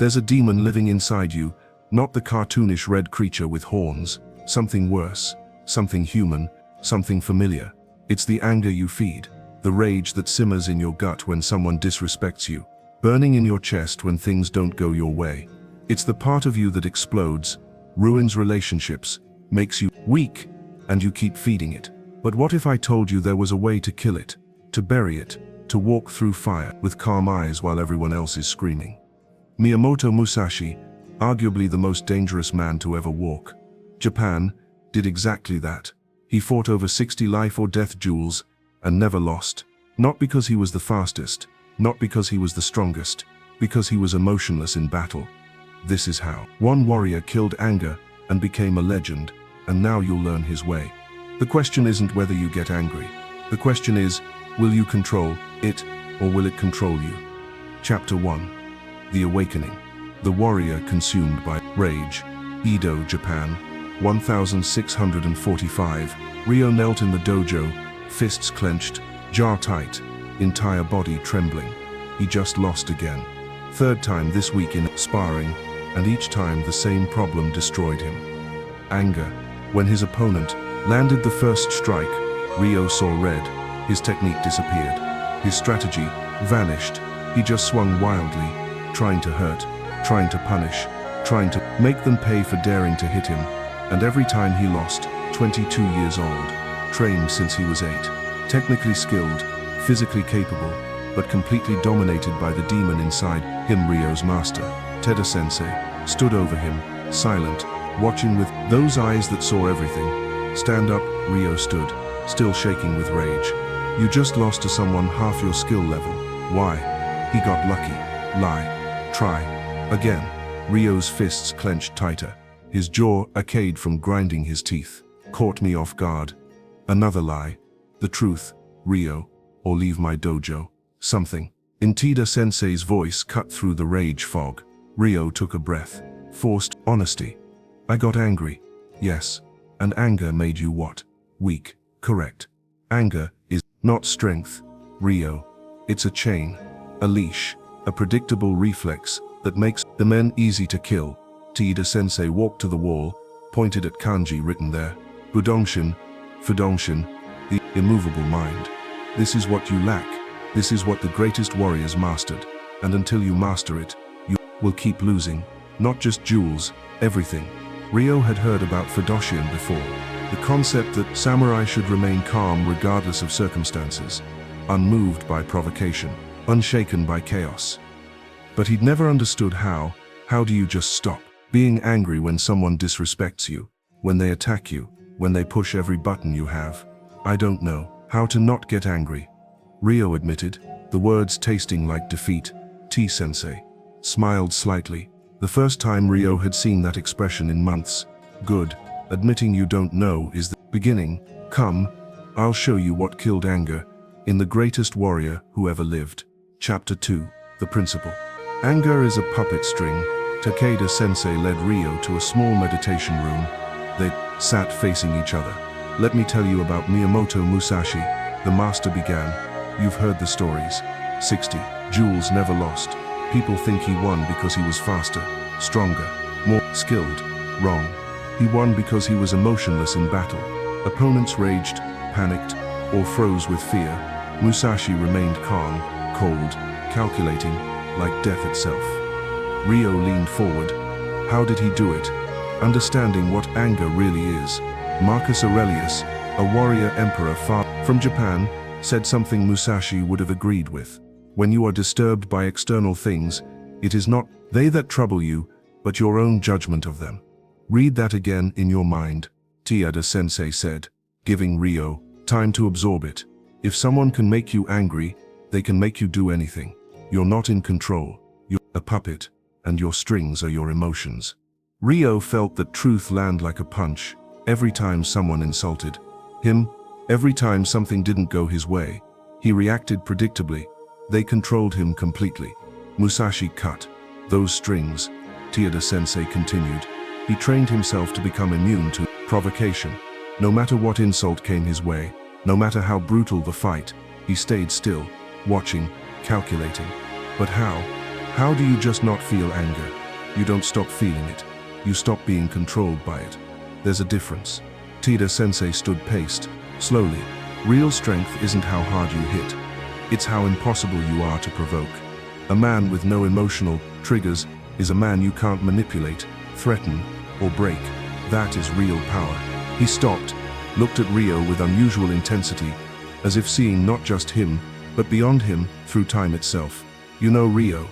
There's a demon living inside you, not the cartoonish red creature with horns. Something worse, something human, something familiar. It's the anger you feed, the rage that simmers in your gut when someone disrespects you, burning in your chest when things don't go your way. It's the part of you that explodes, ruins relationships, makes you weak, and you keep feeding it. But what if I told you there was a way to kill it, to bury it, to walk through fire with calm eyes while everyone else is screaming? Miyamoto Musashi, arguably the most dangerous man to ever walk Japan, did exactly that. He fought over 60 life or death duels and never lost. Not because he was the fastest, not because he was the strongest, because he was emotionless in battle. This is how. One warrior killed anger and became a legend, and now you'll learn his way. The question isn't whether you get angry. The question is, will you control it, or will it control you? Chapter 1. The Awakening. The warrior consumed by rage. Edo, Japan, 1645. Ryo knelt in the dojo, fists clenched, jaw tight, entire body trembling. He just lost again. Third time this week in sparring, and each time the same problem destroyed him. Anger. When his opponent landed the first strike, Ryo saw red. His technique disappeared. His strategy vanished. He just swung wildly, trying to hurt, trying to punish, trying to make them pay for daring to hit him. And every time he lost, 22 years old, trained since he was 8, technically skilled, physically capable, but completely dominated by the demon inside him. Ryo's master, Teda Sensei, stood over him, silent, watching with those eyes that saw everything. Stand up, Ryo stood, still shaking with rage. You just lost to someone half your skill level. Why? He got lucky. Lie. Try. Again. Ryo's fists clenched tighter, his jaw arcade from grinding his teeth. Caught me off guard. Another lie. The truth, Ryo, or leave my dojo. Something. In Teda Sensei's voice cut through the rage fog. Ryo took a breath. Forced honesty. I got angry. Yes. And anger made you what? Weak. Correct. Anger is not strength, Ryo. It's a chain, a leash, a predictable reflex that makes the men easy to kill. Teda Sensei walked to the wall, pointed at kanji written there. Fudōshin, Fudōshin, the immovable mind. This is what you lack. This is what the greatest warriors mastered. And until you master it, you will keep losing. Not just duels, everything. Ryo had heard about Fudoshin before. The concept that samurai should remain calm regardless of circumstances, unmoved by provocation, unshaken by chaos. But he'd never understood how. How do you just stop being angry when someone disrespects you, when they attack you, when they push every button you have? I don't know how to not get angry, Ryo admitted, the words tasting like defeat. T-sensei smiled slightly. The first time Ryo had seen that expression in months. Good. Admitting you don't know is the beginning. Come, I'll show you what killed anger in the greatest warrior who ever lived. Chapter 2. The Principle. Anger is a puppet string. Takeda Sensei led Ryo to a small meditation room. They sat facing each other. Let me tell you about Miyamoto Musashi, the master began. You've heard the stories. 60 duels never lost. People think he won because he was faster, stronger, more skilled. Wrong. He won because he was emotionless in battle. Opponents raged, panicked, or froze with fear. Musashi remained calm, cold, calculating, like death itself. Ryo leaned forward. How did he do it? Understanding what anger really is. Marcus Aurelius, a warrior emperor far from Japan, said something Musashi would have agreed with. When you are disturbed by external things, it is not they that trouble you, but your own judgment of them. Read that again in your mind, Teda Sensei said, giving Ryo time to absorb it. If someone can make you angry, they can make you do anything. You're not in control. You're a puppet, and your strings are your emotions. Ryo felt that truth land like a punch. Every time someone insulted him, every time something didn't go his way, he reacted predictably. They controlled him completely. Musashi cut those strings. Teda Sensei continued. He trained himself to become immune to provocation. No matter what insult came his way, no matter how brutal the fight, he stayed still, watching, calculating. But how? How do you just not feel anger? You don't stop feeling it. You stop being controlled by it. There's a difference. Tida-sensei stood paced, slowly. Real strength isn't how hard you hit. It's how impossible you are to provoke. A man with no emotional triggers is a man you can't manipulate, threaten, or break. That is real power. He stopped, looked at Ryo with unusual intensity, as if seeing not just him, but beyond him, through time itself. You know, Ryo,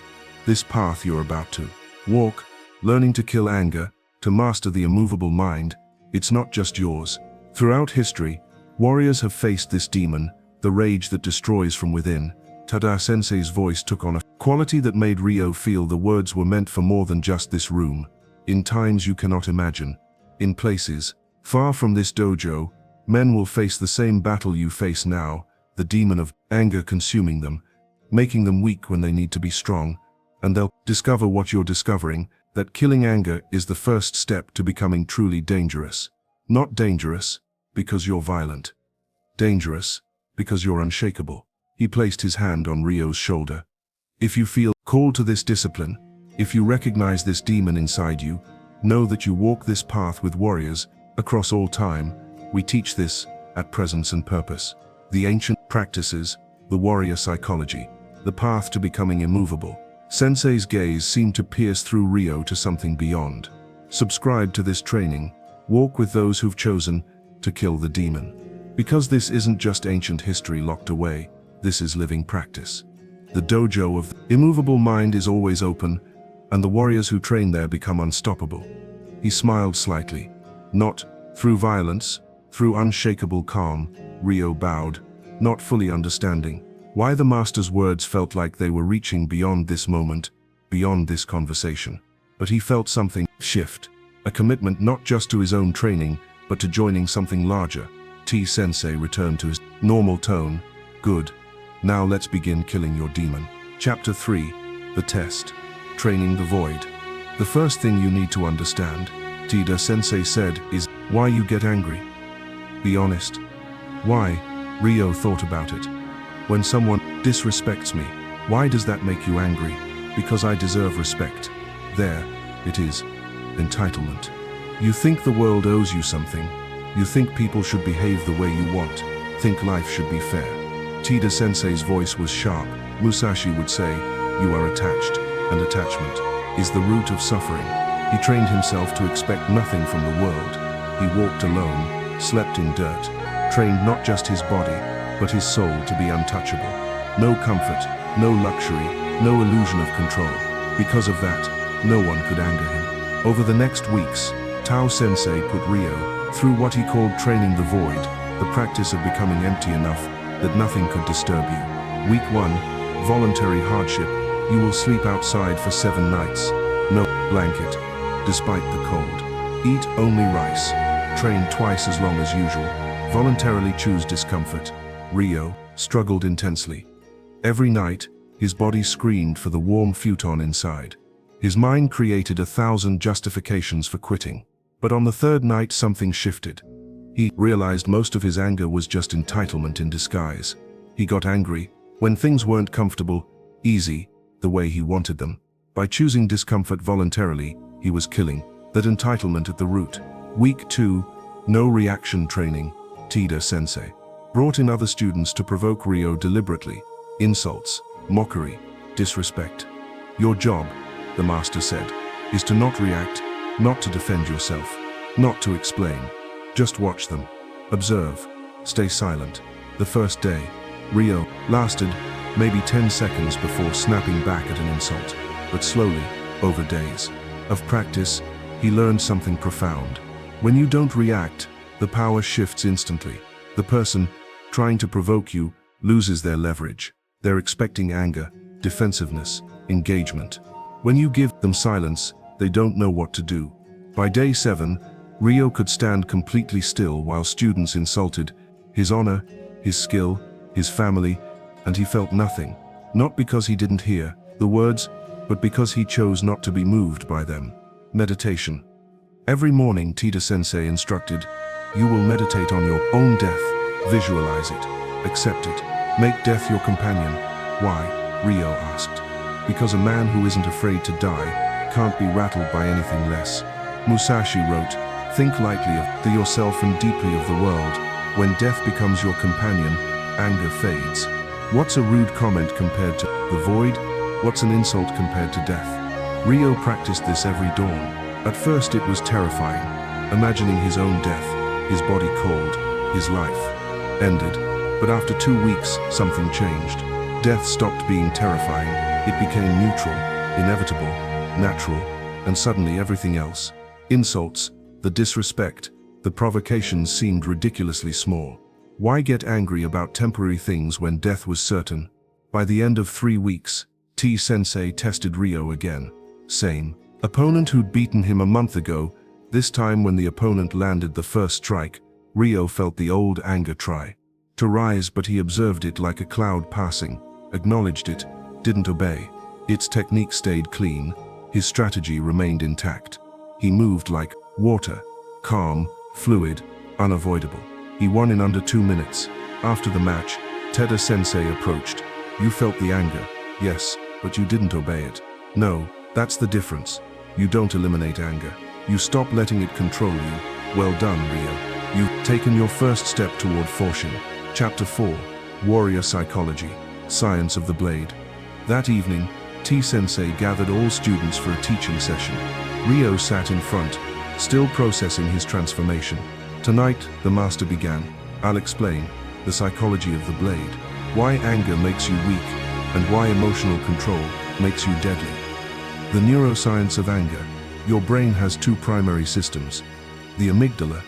this path you're about to walk, learning to kill anger, to master the immovable mind, it's not just yours. Throughout history, warriors have faced this demon, the rage that destroys from within. Tada-sensei's voice took on a quality that made Ryo feel the words were meant for more than just this room. In times you cannot imagine, in places far from this dojo, men will face the same battle you face now, the demon of anger consuming them, making them weak when they need to be strong, and they'll discover what you're discovering, that killing anger is the first step to becoming truly dangerous. Not dangerous because you're violent. Dangerous because you're unshakable. He placed his hand on Ryo's shoulder. If you feel called to this discipline, if you recognize this demon inside you, know that you walk this path with warriors across all time. We teach this at Presence and Purpose. The ancient practices, the warrior psychology, the path to becoming immovable. Sensei's gaze seemed to pierce through Ryo to something beyond. Subscribe to this training. Walk with those who've chosen to kill the demon. Because this isn't just ancient history locked away, this is living practice. The dojo of the immovable mind is always open, and the warriors who train there become unstoppable. He smiled slightly. Not through violence, through unshakable calm. Ryo bowed, not fully understanding why the master's words felt like they were reaching beyond this moment, beyond this conversation. But he felt something shift, a commitment not just to his own training, but to joining something larger. T-sensei returned to his normal tone. Good. Now let's begin killing your demon. Chapter 3. The Test. Training the Void. The first thing you need to understand, Tida-sensei said, is why you get angry. Be honest. Why? Ryo thought about it. When someone disrespects me, why does that make you angry? Because I deserve respect. There, it is. Entitlement. You think the world owes you something. You think people should behave the way you want. Think life should be fair. Tida-sensei's voice was sharp. Musashi would say, you are attached, and attachment is the root of suffering. He trained himself to expect nothing from the world. He walked alone, slept in dirt, trained not just his body, but his soul to be untouchable. No comfort, no luxury, no illusion of control. Because of that, no one could anger him. Over the next weeks, Tao-sensei put Ryo through what he called training the void, the practice of becoming empty enough that nothing could disturb you. Week 1, voluntary hardship. You will sleep outside for 7 nights. No blanket, despite the cold. Eat only rice. Train twice as long as usual. Voluntarily choose discomfort. Ryo struggled intensely. Every night, his body screamed for the warm futon inside. His mind created 1,000 justifications for quitting. But on the 3rd night something shifted. He realized most of his anger was just entitlement in disguise. He got angry when things weren't comfortable, easy, the way he wanted them. By choosing discomfort voluntarily, he was killing that entitlement at the root. Week 2, no reaction training. Tida-sensei brought in other students to provoke Ryo deliberately. Insults, mockery, disrespect. Your job, the master said, is to not react, not to defend yourself, not to explain. Just watch them. Observe. Stay silent. The first day, Ryo lasted maybe 10 seconds before snapping back at an insult. But slowly, over days of practice, he learned something profound. When you don't react, the power shifts instantly. The person trying to provoke you loses their leverage. They're expecting anger, defensiveness, engagement. When you give them silence, they don't know what to do. By day 7, Ryo could stand completely still while students insulted his honor, his skill, his family, and he felt nothing. Not because he didn't hear the words, but because he chose not to be moved by them. Meditation. Every morning, Tida-sensei instructed, you will meditate on your own death. Visualize it. Accept it. Make death your companion. Why? Ryo asked. because a man who isn't afraid to die can't be rattled by anything less. Musashi wrote, "Think lightly of yourself and deeply of the world. When death becomes your companion, anger fades." What's a rude comment compared to the void? What's an insult compared to death? Ryo practiced this every dawn. At first it was terrifying, imagining his own death, his body cold, his life ended. But after 2 weeks, something changed. Death stopped being terrifying, it became neutral, inevitable, natural, and suddenly everything else, insults, the disrespect, the provocations seemed ridiculously small. Why get angry about temporary things when death was certain? By the end of 3 weeks, T-sensei tested Ryo again. Same opponent who'd beaten him a month ago. This time when the opponent landed the first strike, Ryo felt the old anger try to rise, but he observed it like a cloud passing, acknowledged it, didn't obey. Its technique stayed clean, his strategy remained intact. He moved like water, calm, fluid, unavoidable. He won in under 2 minutes. After the match, Teda-sensei approached. "You felt the anger, yes, but you didn't obey it." "No, that's the difference. You don't eliminate anger. You stop letting it control you." "Well done, Ryo. You've taken your first step toward Fudōshin." Chapter 4. Warrior Psychology, Science of the Blade. That evening, T-sensei gathered all students for a teaching session. Ryo sat in front, still processing his transformation. "Tonight, the master began. I'll explain the psychology of the blade, why anger makes you weak, and why emotional control makes you deadly. The neuroscience of anger. Your brain has 2 primary systems. The amygdala,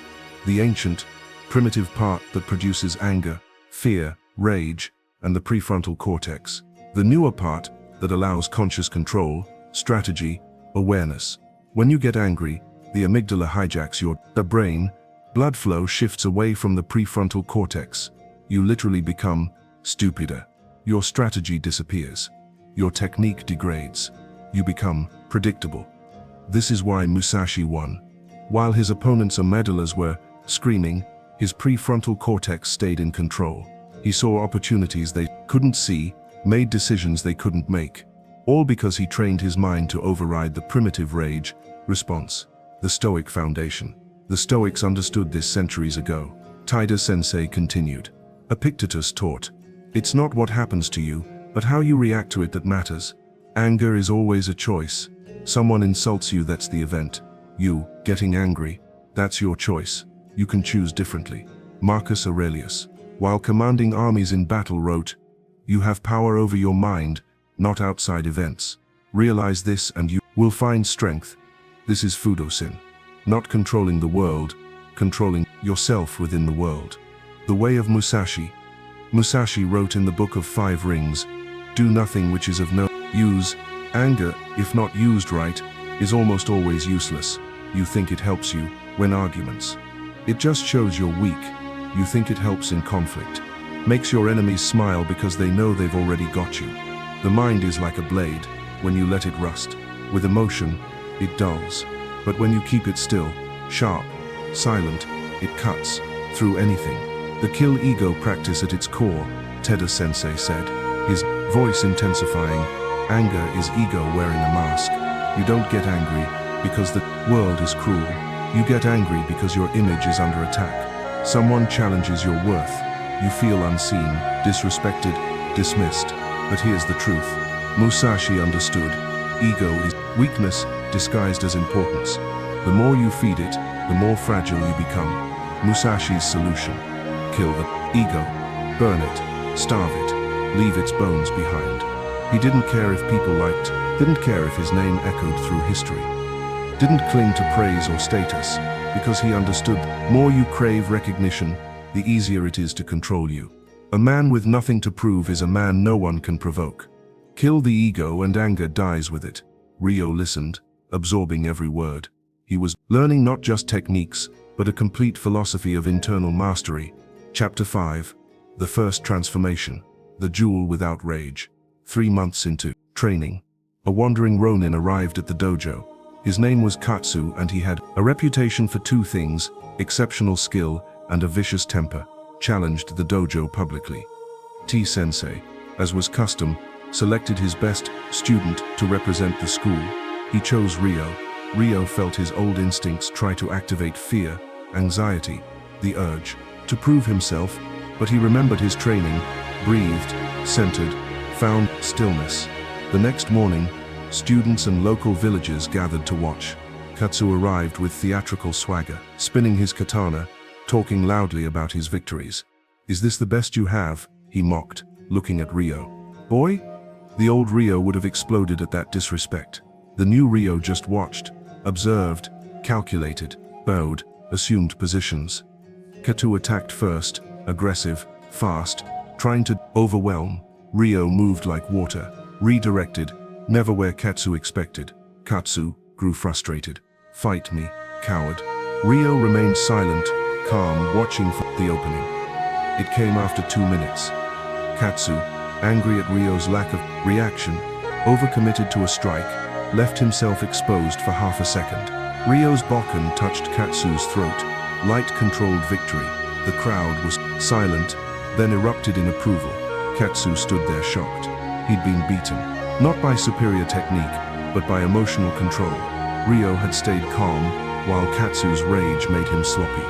the ancient, primitive part that produces anger, fear, rage, and the prefrontal cortex. The newer part that allows conscious control, strategy, awareness. When you get angry, the amygdala hijacks your brain. Blood flow shifts away from the prefrontal cortex. You literally become stupider. Your strategy disappears. Your technique degrades. You become predictable. This is why Musashi won. While his opponent's amygdalas were screaming, his prefrontal cortex stayed in control. He saw opportunities they couldn't see, made decisions they couldn't make. All because he trained his mind to override the primitive rage response. The Stoic Foundation. The Stoics understood this centuries ago. Taida-sensei continued. Epictetus taught, "It's not what happens to you, but how you react to it that matters. Anger is always a choice. Someone insults you, that's the event. You, getting angry, that's your choice. You can choose differently." Marcus Aurelius, while commanding armies in battle, wrote, "You have power over your mind, not outside events. Realize this and you will find strength." This is Fudōshin. Not controlling the world, controlling yourself within the world. The way of Musashi. Musashi wrote in the Book of 5 Rings, "Do nothing which is of no use." Anger, if not used right, is almost always useless. You think it helps you when arguments. It just shows you're weak. You think it helps in conflict. Makes your enemies smile because they know they've already got you. The mind is like a blade. When you let it rust, with emotion, it dulls. But when you keep it still, sharp, silent, it cuts through anything. The kill ego practice at its core, Teda-sensei said, his voice intensifying. Anger is ego wearing a mask. You don't get angry because the world is cruel. You get angry because your image is under attack. Someone challenges your worth. You feel unseen, disrespected, dismissed. But here's the truth. Musashi understood. Ego is weakness disguised as importance. The more you feed it, the more fragile you become. Musashi's solution. Kill the ego. Burn it. Starve it. Leave its bones behind. He didn't care if people liked, didn't care if his name echoed through history. Didn't cling to praise or status, because he understood the more you crave recognition, the easier it is to control you. A man with nothing to prove is a man no one can provoke. Kill the ego and anger dies with it. Ryo listened, absorbing every word. He was learning not just techniques, but a complete philosophy of internal mastery. Chapter 5. The First Transformation. The Duel Without Rage. 3 months into training, a wandering ronin arrived at the dojo. His name was Katsu and he had a reputation for 2 things, exceptional skill and a vicious temper. Challenged the dojo publicly. T-sensei, as was custom, selected his best student to represent the school. He chose Ryo. Ryo felt his old instincts try to activate fear, anxiety, the urge to prove himself, but he remembered his training, breathed, centered, found stillness. The next morning, students and local villagers gathered to watch. Katsu arrived with theatrical swagger, spinning his katana, talking loudly about his victories. "Is this the best you have?" he mocked, looking at Ryo. "Boy?" The old Ryo would have exploded at that disrespect. The new Ryo just watched, observed, calculated, bowed, assumed positions. Katsu attacked first, aggressive, fast, trying to overwhelm. Ryo moved like water, redirected, never where Katsu expected. Katsu grew frustrated. "Fight me, coward." Ryo remained silent, calm, watching for the opening. It came after 2 minutes. Katsu, angry at Ryo's lack of reaction, overcommitted to a strike, left himself exposed for half a second. Ryo's bokken touched Katsu's throat. Light controlled victory. The crowd was silent, then erupted in approval. Katsu stood there shocked. He'd been beaten, not by superior technique, but by emotional control. Ryo had stayed calm, while Katsu's rage made him sloppy.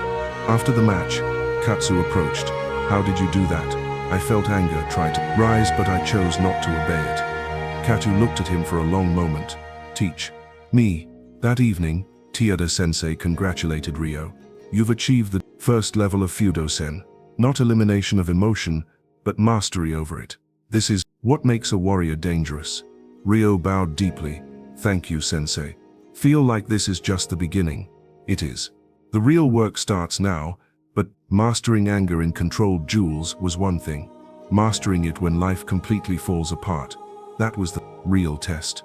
After the match, Katsu approached. "How did you do that?" "I felt anger try to rise, but I chose not to obey it." Katsu looked at him for a long moment. "Teach me." That evening, Tiyada-sensei congratulated Ryo. "You've achieved the first level of Fudōshin. Not elimination of emotion, but mastery over it. This is what makes a warrior dangerous." Ryo bowed deeply. "Thank you, sensei. Feel like this is just the beginning." "It is. The real work starts now, but mastering anger in controlled duels was one thing. Mastering it when life completely falls apart, that was the real test.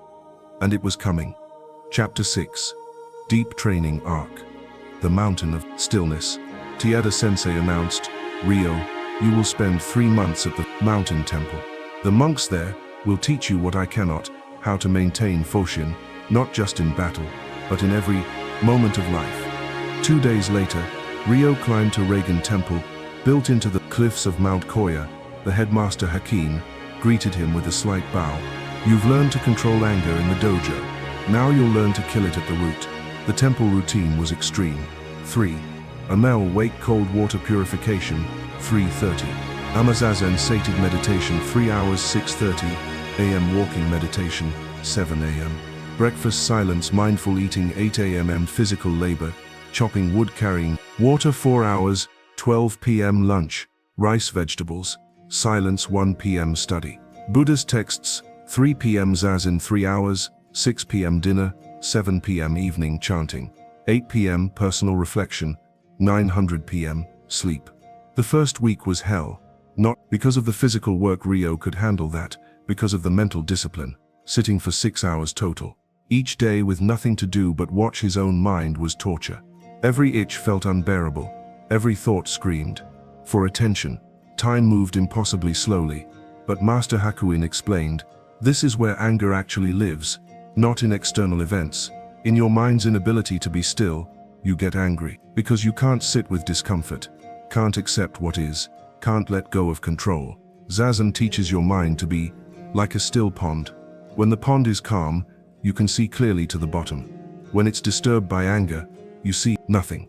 And it was coming." Chapter 6. Deep Training Arc. The Mountain of Stillness. Tiyada-sensei announced, "Ryo, you will spend 3 months at the mountain temple. The monks there will teach you what I cannot, how to maintain Fudoshin, not just in battle, but in every moment of life." 2 days later, Ryo climbed to Regan Temple, built into the cliffs of Mount Koya. The headmaster Hakin greeted him with a slight bow. "You've learned to control anger in the dojo. Now you'll learn to kill it at the root." The temple routine was extreme. 3. Amel wake cold water purification, 3:30. Amazazen sated meditation 3 hours 6:30 a.m. walking meditation, 7 a.m. Breakfast silence mindful eating 8 a.m. physical labor, chopping wood carrying, water 4 hours, 12 p.m. lunch, rice vegetables, silence 1 p.m. study. Buddhist texts, 3 p.m. zazen 3 hours, 6 p.m. dinner, 7 p.m. evening chanting, 8 p.m. personal reflection, 900 p.m. sleep. The first week was hell. Not because of the physical work Ryo could handle that, because of the mental discipline, sitting for 6 hours total. Each day with nothing to do but watch his own mind was torture. Every itch felt unbearable. Every thought screamed for attention. Time moved impossibly slowly, but Master Hakuin explained, "This is where anger actually lives, not in external events. In your mind's inability to be still, you get angry, because you can't sit with discomfort, can't accept what is, can't let go of control. Zazen teaches your mind to be like a still pond. When the pond is calm, you can see clearly to the bottom. When it's disturbed by anger, you see nothing."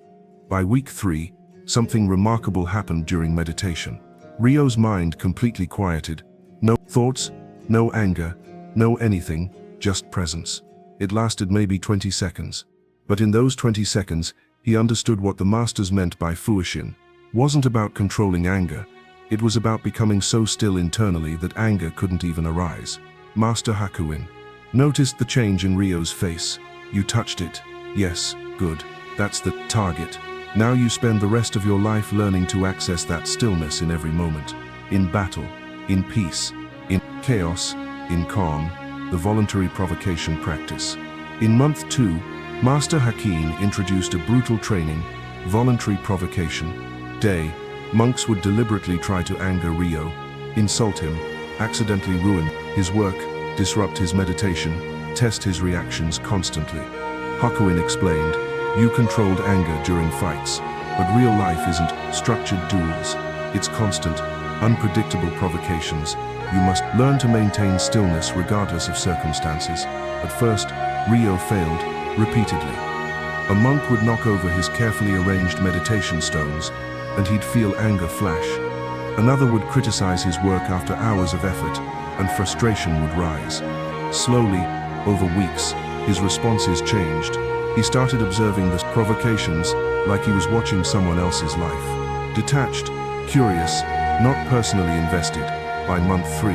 By week 3, something remarkable happened during meditation. Ryo's mind completely quieted. No thoughts, no anger, no anything, just presence. It lasted maybe 20 seconds. But in those 20 seconds, he understood what the masters meant by Fudoshin. Wasn't about controlling anger. It was about becoming so still internally that anger couldn't even arise. Master Hakuin noticed the change in Ryo's face. "You touched it. Yes, good. That's the target. Now you spend the rest of your life learning to access that stillness in every moment. In battle, in peace, in chaos, in calm, the voluntary provocation practice." In month 2, Master Hakin introduced a brutal training, voluntary provocation. Day, monks would deliberately try to anger Ryo, insult him, accidentally ruin his work, disrupt his meditation, test his reactions constantly. Hakuin explained, "You controlled anger during fights, but real life isn't structured duels. It's constant, unpredictable provocations, You must learn to maintain stillness regardless of circumstances. At first, Ryo failed, repeatedly. A monk would knock over his carefully arranged meditation stones, and he'd feel anger flash. Another would criticize his work after hours of effort, and frustration would rise. Slowly, over weeks, his responses changed. He started observing the provocations like he was watching someone else's life. Detached, curious, not personally invested. By month 3,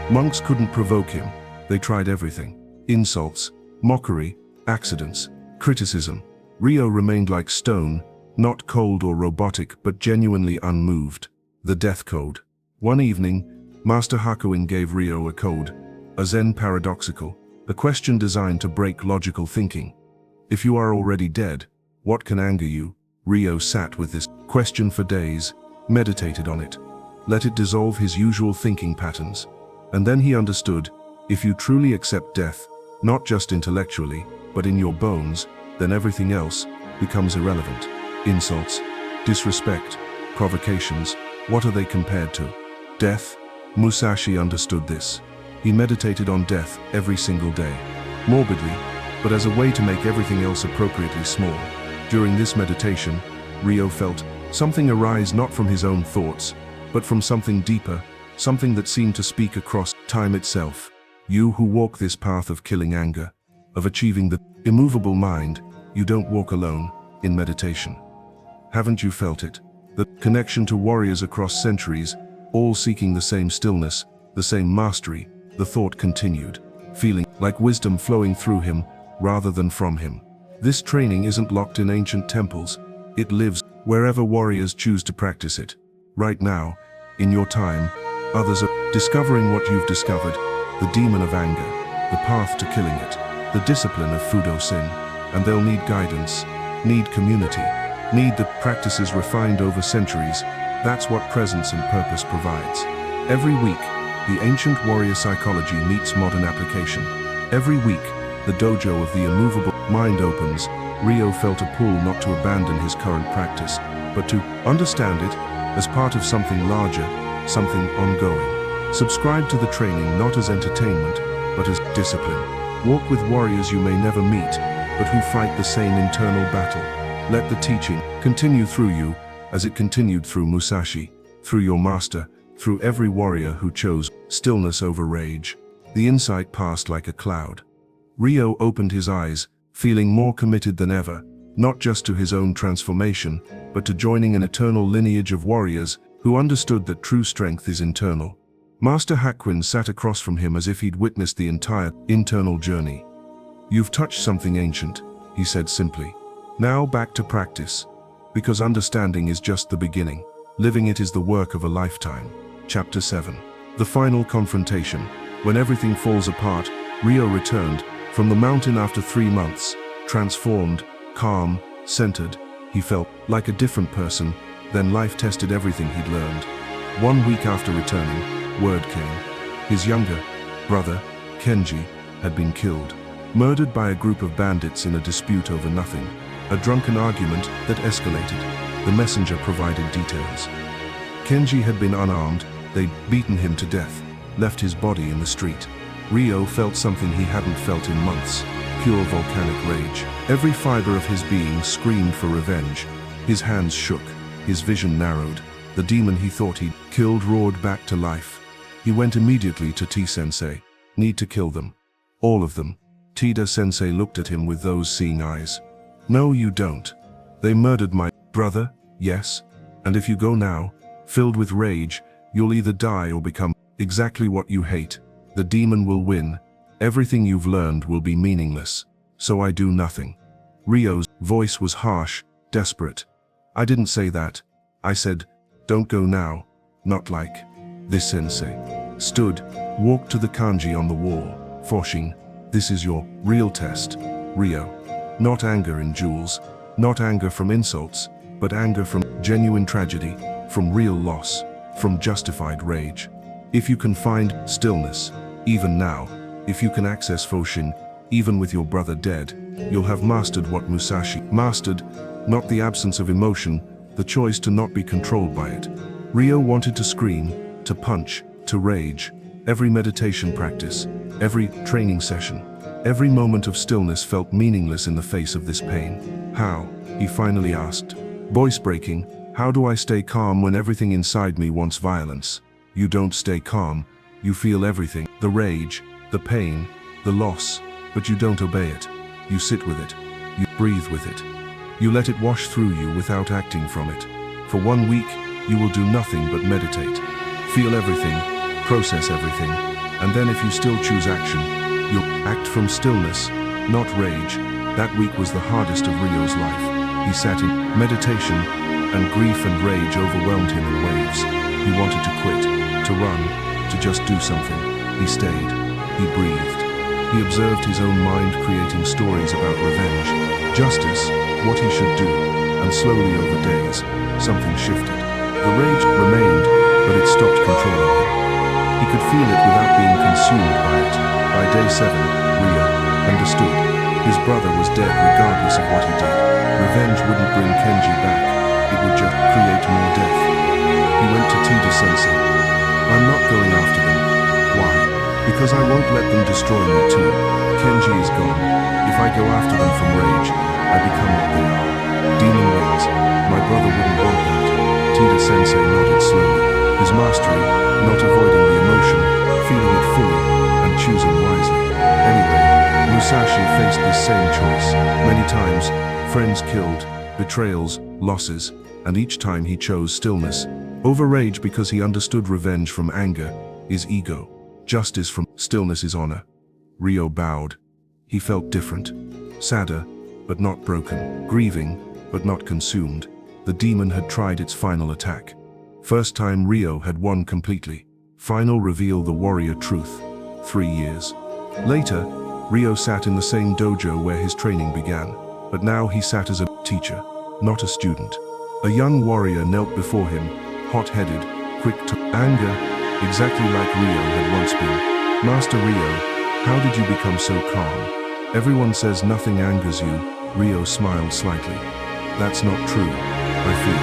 monks couldn't provoke him. They tried everything. Insults, mockery, accidents, criticism. Ryo remained like stone, not cold or robotic, but genuinely unmoved. The death code. One evening, Master Hakuin gave Ryo a code, a Zen paradoxical, a question designed to break logical thinking. If you are already dead, what can anger you? Ryo sat with this question for days, meditated on it, let it dissolve his usual thinking patterns. And then he understood, if you truly accept death, not just intellectually, but in your bones, then everything else becomes irrelevant. Insults, disrespect, provocations, what are they compared to? Death? Musashi understood this. He meditated on death every single day, morbidly, but as a way to make everything else appropriately small. During this meditation, Ryo felt something arise not from his own thoughts, but from something deeper, something that seemed to speak across time itself. You who walk this path of killing anger, of achieving the immovable mind, you don't walk alone in meditation. Haven't you felt it? The connection to warriors across centuries, all seeking the same stillness, the same mastery. The thought continued, feeling like wisdom flowing through him rather than from him. This training isn't locked in ancient temples. It lives wherever warriors choose to practice it. Right now, in your time, others are discovering what you've discovered, the demon of anger, the path to killing it, the discipline of Fudōshin, and they'll need guidance, need community, need the practices refined over centuries. That's what presence and purpose provides. Every week, the ancient warrior psychology meets modern application. Every week, the dojo of the immovable mind opens. Ryo felt a pull not to abandon his current practice, but to understand it as part of something larger, something ongoing. Subscribe to the training not as entertainment, but as discipline. Walk with warriors you may never meet, but who fight the same internal battle. Let the teaching continue through you, as it continued through Musashi, through your master, through every warrior who chose stillness over rage. The insight passed like a cloud. Ryo opened his eyes, feeling more committed than ever, not just to his own transformation, but to joining an eternal lineage of warriors who understood that true strength is internal. Master Hakuin sat across from him as if he'd witnessed the entire internal journey. You've touched something ancient, he said simply. Now back to practice. Because understanding is just the beginning. Living it is the work of a lifetime. Chapter 7. The final confrontation. When everything falls apart, Ryo returned from the mountain after 3 months, transformed, calm, centered. He felt like a different person. Then life tested everything he'd learned. 1 week after returning, word came. His younger brother, Kenji, had been killed, murdered by a group of bandits in a dispute over nothing. A drunken argument that escalated. The messenger provided details. Kenji had been unarmed, they'd beaten him to death, left his body in the street. Ryo felt something he hadn't felt in months, pure volcanic rage. Every fiber of his being screamed for revenge. His hands shook, his vision narrowed. The demon he thought he'd killed roared back to life. He went immediately to T-sensei. Need to kill them. All of them. Tida-sensei looked at him with those seeing eyes. No, you don't. They murdered my brother, yes. And if you go now, filled with rage, you'll either die or become exactly what you hate. The demon will win. Everything you've learned will be meaningless. So I do nothing. Ryo's voice was harsh, desperate. I didn't say that. I said, don't go now. Not like this sensei. Stood, walked to the kanji on the wall. Fudoshin, this is your real test. Ryo. Not anger in duels, not anger from insults, but anger from genuine tragedy, from real loss, from justified rage. If you can find stillness, even now, if you can access Fudoshin, even with your brother dead, you'll have mastered what Musashi mastered, not the absence of emotion, the choice to not be controlled by it. Ryo wanted to scream, to punch, to rage, Every meditation practice, every training session, every moment of stillness felt meaningless in the face of this pain. How? He finally asked. Voice breaking, how do I stay calm when everything inside me wants violence? You don't stay calm, you feel everything, the rage, the pain, the loss, but you don't obey it. You sit with it. You breathe with it. You let it wash through you without acting from it. For 1 week, you will do nothing but meditate. Feel everything, process everything, and then if you still choose action, you'll act from stillness, not rage. That week was the hardest of Ryo's life. He sat in meditation, and grief and rage overwhelmed him in waves. He wanted to quit, to run, to just do something. He stayed. He breathed. He observed his own mind creating stories about revenge, justice, what he should do, and slowly over days, something shifted. The rage remained, but it stopped controlling him. He could feel it without being consumed by it. By day 7, Ryo understood. His brother was dead regardless of what he did. Revenge wouldn't bring Kenji back. It would just create more death. He went to Tita Sensei. I'm not going after them. Why? Because I won't let them destroy me too. Kenji is gone. If I go after them from rage, I become what they are. Demon wings. My brother wouldn't want that. Tita Sensei nodded slowly. His mastery, not avoiding the emotion, feeling it fully, and choosing wisely. Anyway, Musashi faced this same choice. Many times, friends killed, betrayals, losses, and each time he chose stillness. Over rage because he understood revenge from anger is ego. Justice from stillness is honor. Ryo bowed. He felt different. Sadder, but not broken. Grieving, but not consumed. The demon had tried its final attack. First time Ryo had won completely. Final reveal the warrior truth. 3 years. Later, Ryo sat in the same dojo where his training began. But now he sat as a teacher, not a student. A young warrior knelt before him, hot-headed, quick to anger, exactly like Ryo had once been. Master Ryo, how did you become so calm? Everyone says nothing angers you. Ryo smiled slightly. That's not true. I feel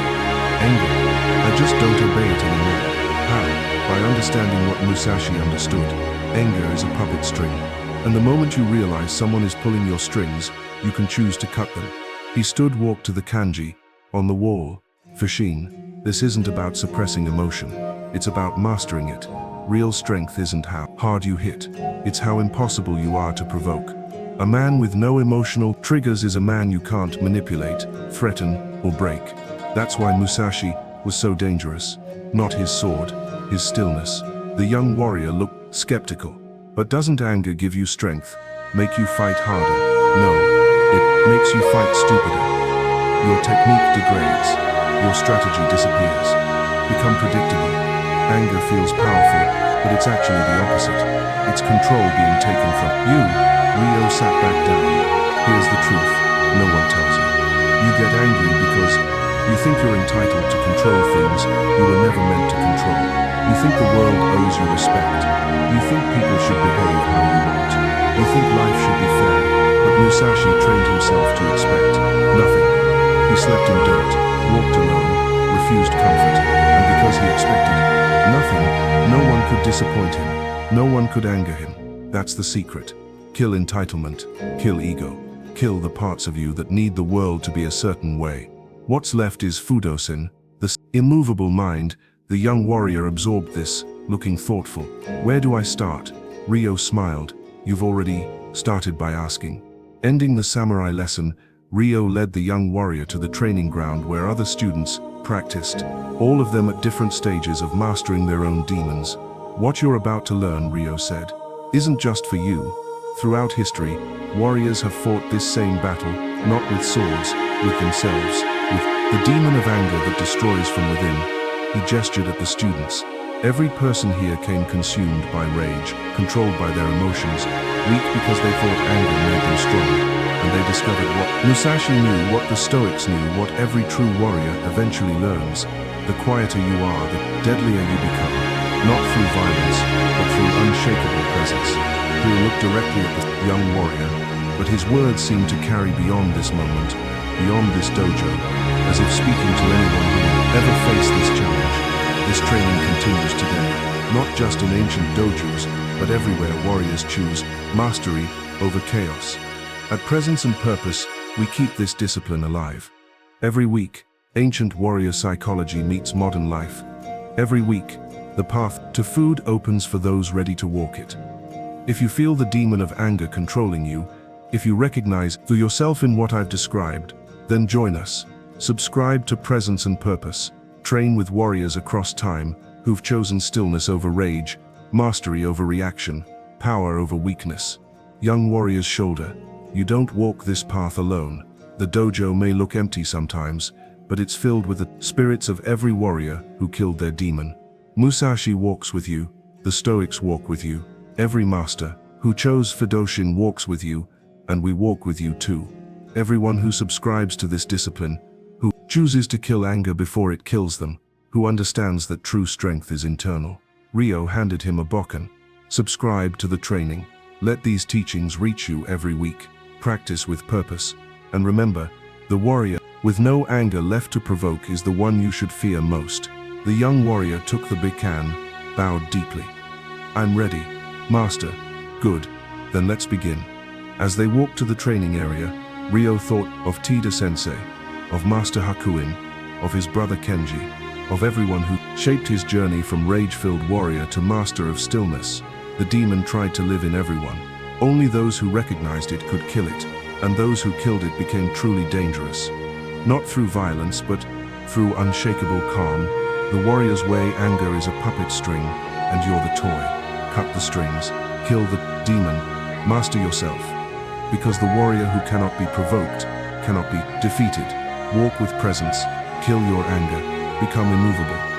anger. I just don't obey it anymore. How? By understanding what Musashi understood. Anger is a puppet string. And the moment you realize someone is pulling your strings, you can choose to cut them. He stood, walked to the kanji. On the wall. Fudoshin. This isn't about suppressing emotion. It's about mastering it. Real strength isn't how hard you hit. It's how impossible you are to provoke. A man with no emotional triggers is a man you can't manipulate, threaten, or break. That's why Musashi was so dangerous. Not his sword, his stillness. The young warrior looked skeptical. But doesn't anger give you strength, make you fight harder? No, it makes you fight stupider. Your technique degrades. Your strategy disappears. Become predictable. Anger feels powerful, but it's actually the opposite. It's control being taken from you. Ryo sat back down. Here's the truth. No one tells you. You get angry because you think you're entitled to control things you were never meant to control. You think the world owes you respect. You think people should behave how you want. You think life should be fair. But Musashi trained himself to expect nothing. He slept in dirt, walked alone, refused comfort, and because he expected nothing, no one could disappoint him. No one could anger him. That's the secret. Kill entitlement, kill ego, kill the parts of you that need the world to be a certain way. What's left is Fudoshin, the immovable mind. The young warrior absorbed this, looking thoughtful. Where do I start? Ryo smiled. You've already started by asking. Ending the samurai lesson, Ryo led the young warrior to the training ground where other students practiced, all of them at different stages of mastering their own demons. What you're about to learn, Ryo said, isn't just for you. Throughout history, warriors have fought this same battle, not with swords, with themselves, with the demon of anger that destroys from within. He gestured at the students. Every person here came consumed by rage, controlled by their emotions, weak because they thought anger made them strong. And they discovered what Musashi knew, what the Stoics knew, what every true warrior eventually learns. The quieter you are, the deadlier you become. Not through violence, but through unshakable presence. He looked directly at the young warrior, but his words seemed to carry beyond this moment, beyond this dojo, as if speaking to anyone who will ever face this challenge. This training continues today. Not just in ancient dojos, but everywhere warriors choose mastery over chaos. At Presence and Purpose, we keep this discipline alive. Every week, ancient warrior psychology meets modern life. Every week, the path to food opens for those ready to walk it. If you feel the demon of anger controlling you, if you recognize yourself in what I've described, then join us. Subscribe to Presence and Purpose. Train with warriors across time who've chosen stillness over rage, mastery over reaction, power over weakness. Young warriors shoulder. You don't walk this path alone. The dojo may look empty sometimes, but it's filled with the spirits of every warrior who killed their demon. Musashi walks with you, the Stoics walk with you, every master who chose Fudōshin walks with you, and we walk with you too. Everyone who subscribes to this discipline, who chooses to kill anger before it kills them, who understands that true strength is internal. Ryo handed him a bokken. Subscribe to the training. Let these teachings reach you every week. Practice with purpose. And remember, the warrior with no anger left to provoke is the one you should fear most. The young warrior took the bokken, bowed deeply. I'm ready, Master. Good. Then let's begin. As they walked to the training area, Ryo thought of Tida Sensei, of Master Hakuin, of his brother Kenji, of everyone who shaped his journey from rage-filled warrior to master of stillness. The demon tried to live in everyone. Only those who recognized it could kill it, and those who killed it became truly dangerous. Not through violence, but through unshakable calm. The warrior's way, anger is a puppet string, and you're the toy. Cut the strings, kill the demon, master yourself. Because the warrior who cannot be provoked, cannot be defeated. Walk with presence, kill your anger, become immovable.